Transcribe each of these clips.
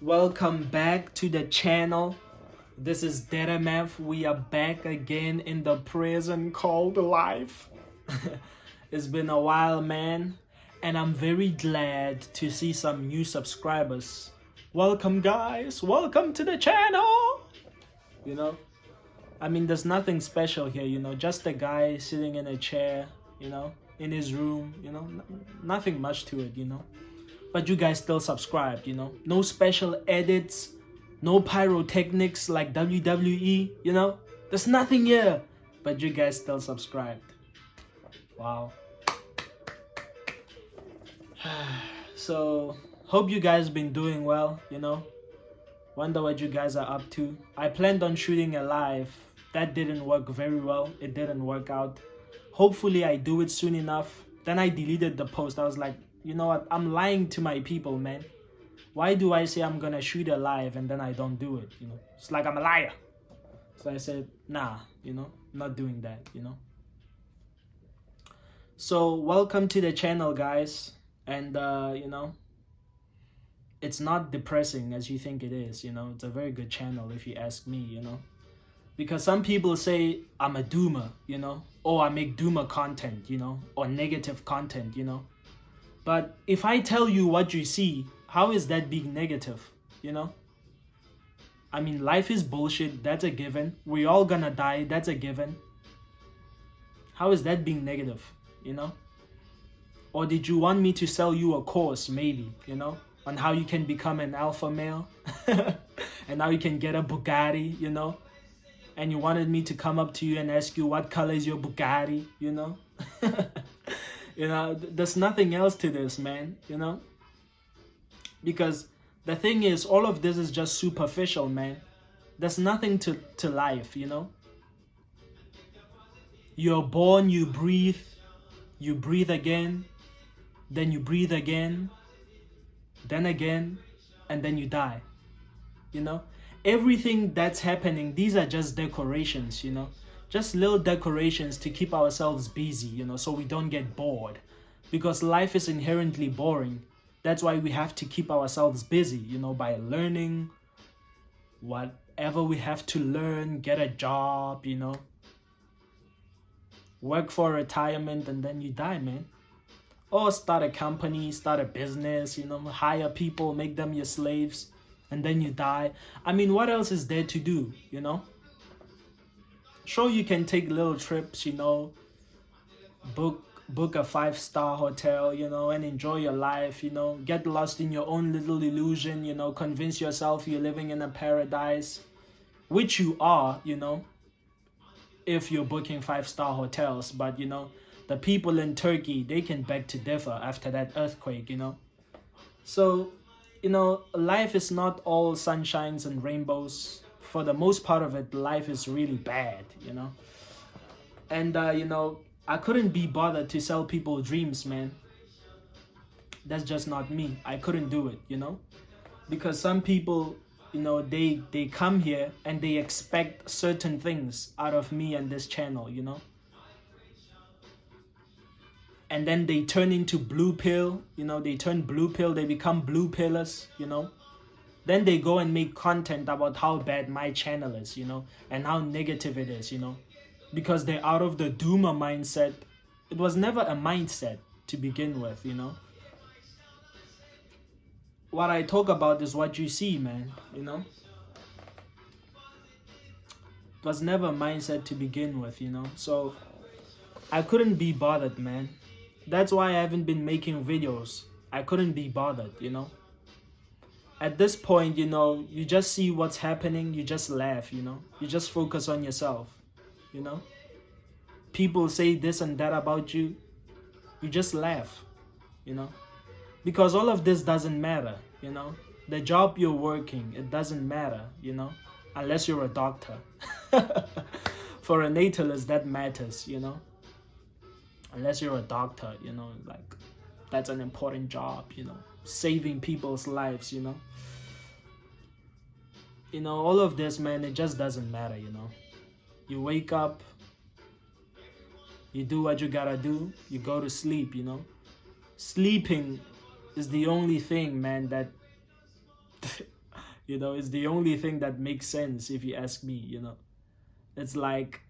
Welcome back to the channel. This is DeadMf. We are back again in the prison called life. It's been a while, man, and I'm very glad to see some new subscribers. Welcome, guys. Welcome to the channel. There's nothing special here, just a guy sitting in a chair, in his room, nothing much to it, But you guys still subscribed, No special edits, no pyrotechnics like WWE, There's nothing here, but you guys still subscribed. Wow. So, hope you guys been doing well, Wonder what you guys are up to. I planned on shooting a live. That didn't work very well. It didn't work out. Hopefully I do it soon enough. Then I deleted the post. I was like, you know what? I'm lying to my people, man. Why do I say I'm gonna shoot a live and then I don't do it, It's like I'm a liar. So I said, nah, not doing that, So welcome to the channel, guys. And, it's not depressing as you think it is, It's a very good channel if you ask me, Because some people say I'm a doomer, Or I make doomer content, Or negative content, But if I tell you what you see, how is that being negative, Life is bullshit, that's a given. We're all gonna die, that's a given. How is that being negative, Or did you want me to sell you a course, maybe, on how you can become an alpha male? And how you can get a Bugatti, And you wanted me to come up to you and ask you what color is your Bugatti, There's nothing else to this, man, Because the thing is, all of this is just superficial, man. There's nothing to life, You're born, you breathe again, then you breathe again, then again, and then you die, Everything that's happening, these are just decorations, Just little decorations to keep ourselves busy, so we don't get bored. Because life is inherently boring. That's why we have to keep ourselves busy, by learning whatever we have to learn, get a job, Work for retirement, and then you die, man. Or start a company, start a business, hire people, make them your slaves, and then you die. What else is there to do, Sure, you can take little trips, book a 5-star hotel, and enjoy your life, Get lost in your own little illusion, Convince yourself you're living in a paradise, which you are, if you're booking 5-star hotels. But, the people in Turkey, they can beg to differ after that earthquake, So, life is not all sunshines and rainbows. For the most part of it, life is really bad, And, I couldn't be bothered to sell people dreams, man. That's just not me. I couldn't do it, Because some people, they come here and they expect certain things out of me and this channel, And then they turn into blue pill, they turn blue pill, they become blue pillers, Then they go and make content about how bad my channel is, and how negative it is, Because they're out of the doomer mindset. It was never a mindset to begin with, What I talk about is what you see, man, It was never a mindset to begin with, So I couldn't be bothered, man. That's why I haven't been making videos. I couldn't be bothered, At this point, you just see what's happening, you just laugh, You just focus on yourself, People say this and that about you, you just laugh, Because all of this doesn't matter, The job you're working, it doesn't matter, Unless you're a doctor. For a natalist, that matters, Unless you're a doctor, like, that's an important job, Saving people's lives, All of this, man, it just doesn't matter, You wake up, you do what you gotta do, you go to sleep, Sleeping is the only thing, man, that You know, it's the only thing that makes sense if you ask me, you know. It's like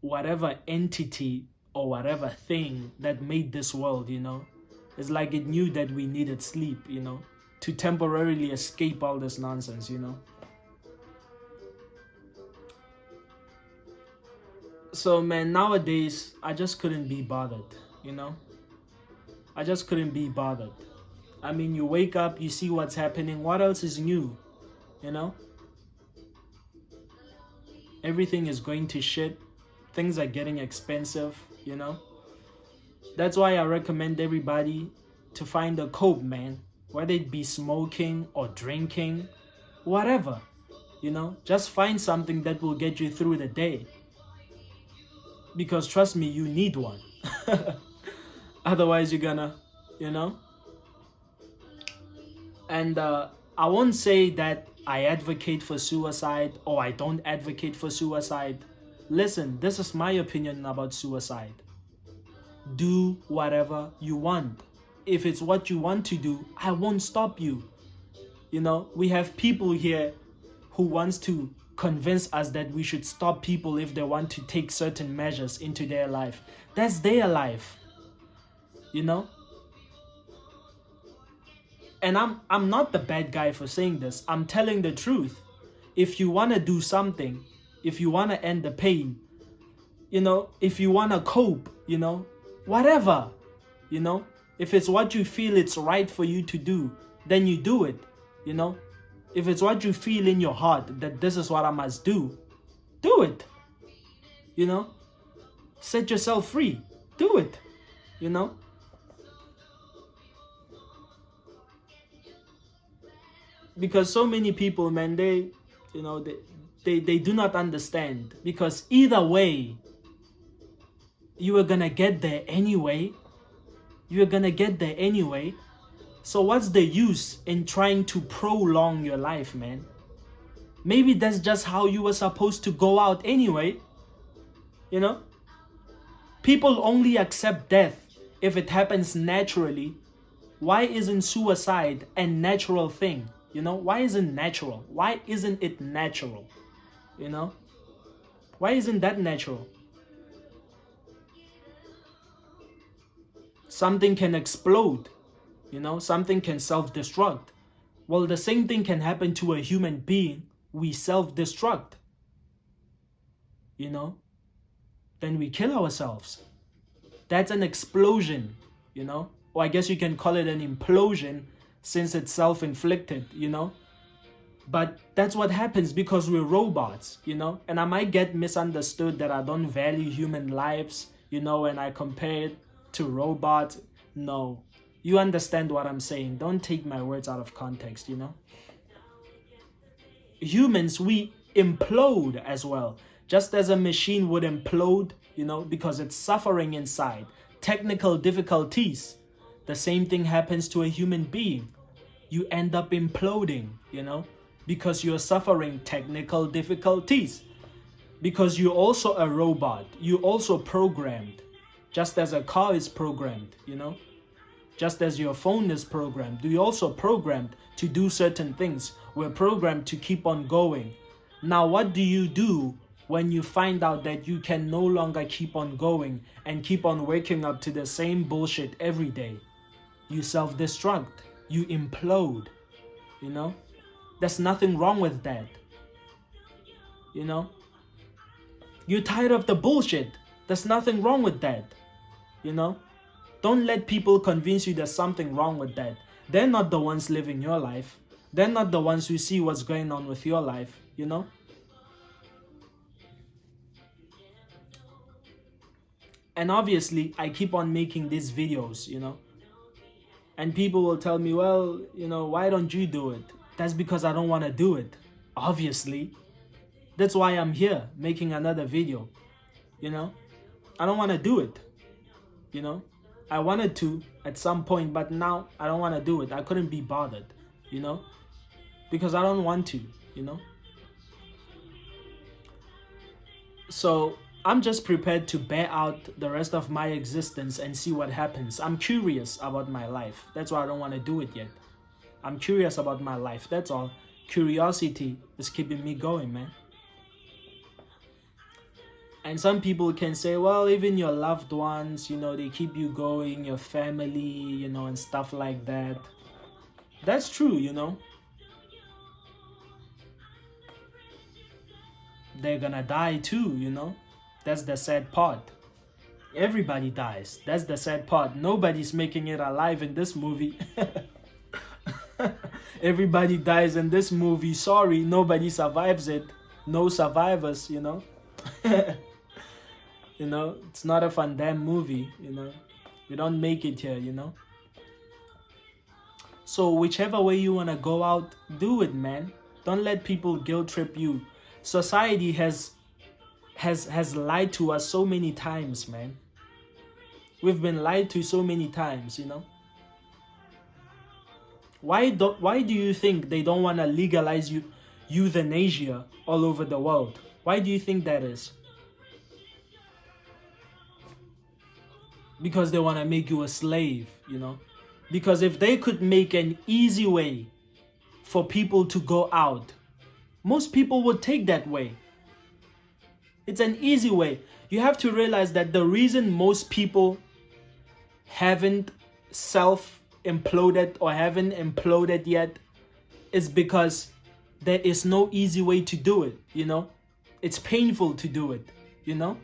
whatever entity or whatever thing that made this world, you know, it's like it knew that we needed sleep, you know, to temporarily escape all this nonsense, you know. So man, nowadays I just couldn't be bothered, you know. I just couldn't be bothered. I mean, you wake up, you see what's happening. What else is new, you know? Everything is going to shit. Things are getting expensive, you know? That's why I recommend everybody to find a cope, man. Whether it be smoking or drinking, whatever, you know? Just find something that will get you through the day. Because trust me, you need one. Otherwise, you're gonna, you know? And I won't say that I advocate for suicide or I don't advocate for suicide. Listen, this is my opinion about suicide. Do whatever you want. If it's what you want to do, I won't stop you. You know, we have people here who wants to convince us that we should stop people if they want to take certain measures into their life. That's their life. You know? And I'm not the bad guy for saying this. I'm telling the truth. If you want to do something, if you want to end the pain, you know, if you want to cope, you know, whatever, you know, if it's what you feel it's right for you to do, then you do it, you know. If it's what you feel in your heart that this is what I must do it, you know. Set yourself free, do it, you know. Because so many people, man, they, you know, they do not understand. Because either way, you are gonna get there anyway. You are gonna get there anyway. So what's the use in trying to prolong your life, man? Maybe that's just how you were supposed to go out anyway. You know? People only accept death if it happens naturally. Why isn't suicide a natural thing? You know, why isn't natural? Why isn't it natural? You know? Why isn't that natural? Something can explode. You know, something can self-destruct. Well, the same thing can happen to a human being. We self-destruct. You know? Then we kill ourselves. That's an explosion, you know? Or I guess you can call it an implosion, since it's self-inflicted, you know. But that's what happens because we're robots, you know. And I might get misunderstood that I don't value human lives, you know, and I compare it to robots. No, you understand what I'm saying. Don't take my words out of context, you know. Humans, we implode as well, just as a machine would implode, you know, because it's suffering inside technical difficulties. The same thing happens to a human being. You end up imploding, you know, because you're suffering technical difficulties. Because you're also a robot. You're also programmed. Just as a car is programmed, you know. Just as your phone is programmed. You're also programmed to do certain things. We're programmed to keep on going. Now, what do you do when you find out that you can no longer keep on going and keep on waking up to the same bullshit every day? You self-destruct, you implode, you know? There's nothing wrong with that, you know? You're tired of the bullshit, there's nothing wrong with that, you know? Don't let people convince you there's something wrong with that. They're not the ones living your life. They're not the ones who see what's going on with your life, you know? And obviously, I keep on making these videos, you know? And people will tell me, well, you know, why don't you do it? That's because I don't want to do it, obviously. That's why I'm here making another video, you know. I don't want to do it, you know. I wanted to at some point, but now I don't want to do it. I couldn't be bothered, you know, because I don't want to, you know. So I'm just prepared to bear out the rest of my existence and see what happens. I'm curious about my life. That's why I don't want to do it yet. I'm curious about my life, that's all. Curiosity is keeping me going, man. And some people can say, well, even your loved ones, you know, they keep you going, your family, you know, and stuff like that. That's true, you know. They're gonna die too, you know. That's the sad part. Everybody dies. That's the sad part. Nobody's making it alive in this movie. Everybody dies in this movie. Sorry, nobody survives it. No survivors, you know. You know, it's not a Van Damme movie, you know. You don't make it here, you know. So whichever way you want to go out, do it, man. Don't let people guilt trip you. Society has lied to us so many times, man. We've been lied to so many times, you know. Why do you think they don't want to legalize euthanasia all over the world? Why do you think that is? Because they want to make you a slave, you know. Because if they could make an easy way for people to go out, most people would take that way. It's an easy way. You have to realize that the reason most people haven't self-imploded or haven't imploded yet is because there is no easy way to do it, you know. It's painful to do it, you know.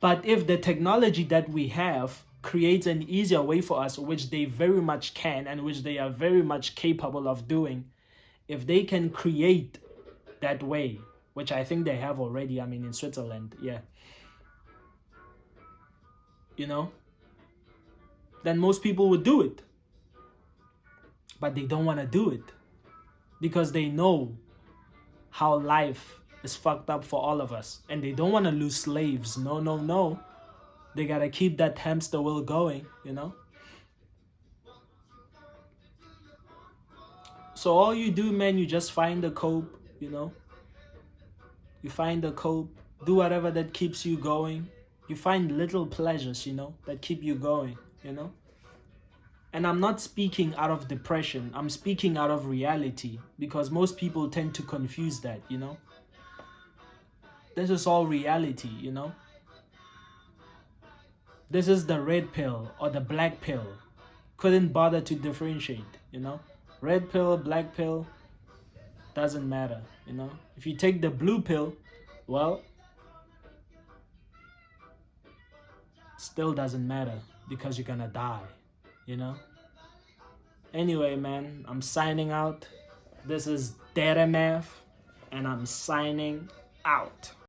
But if the technology that we have creates an easier way for us, which they very much can and which they are very much capable of doing, if they can create that way, which I think they have already, I mean, in Switzerland, yeah, you know, then most people would do it. But they don't want to do it because they know how life is fucked up for all of us, and they don't want to lose slaves. No, no, no. They gotta keep that hamster wheel going, you know. So all you do, man, you just find the cope, you know. You find the cope, do whatever that keeps you going. You find little pleasures, you know, that keep you going, you know. And I'm not speaking out of depression. I'm speaking out of reality, because most people tend to confuse that, you know. This is all reality, you know. This is the red pill or the black pill. Couldn't bother to differentiate, you know. Red pill, black pill, doesn't matter, you know. If you take the blue pill, well, still doesn't matter because you're gonna die, you know. Anyway, man, I'm signing out. This is DeadMf and I'm signing out.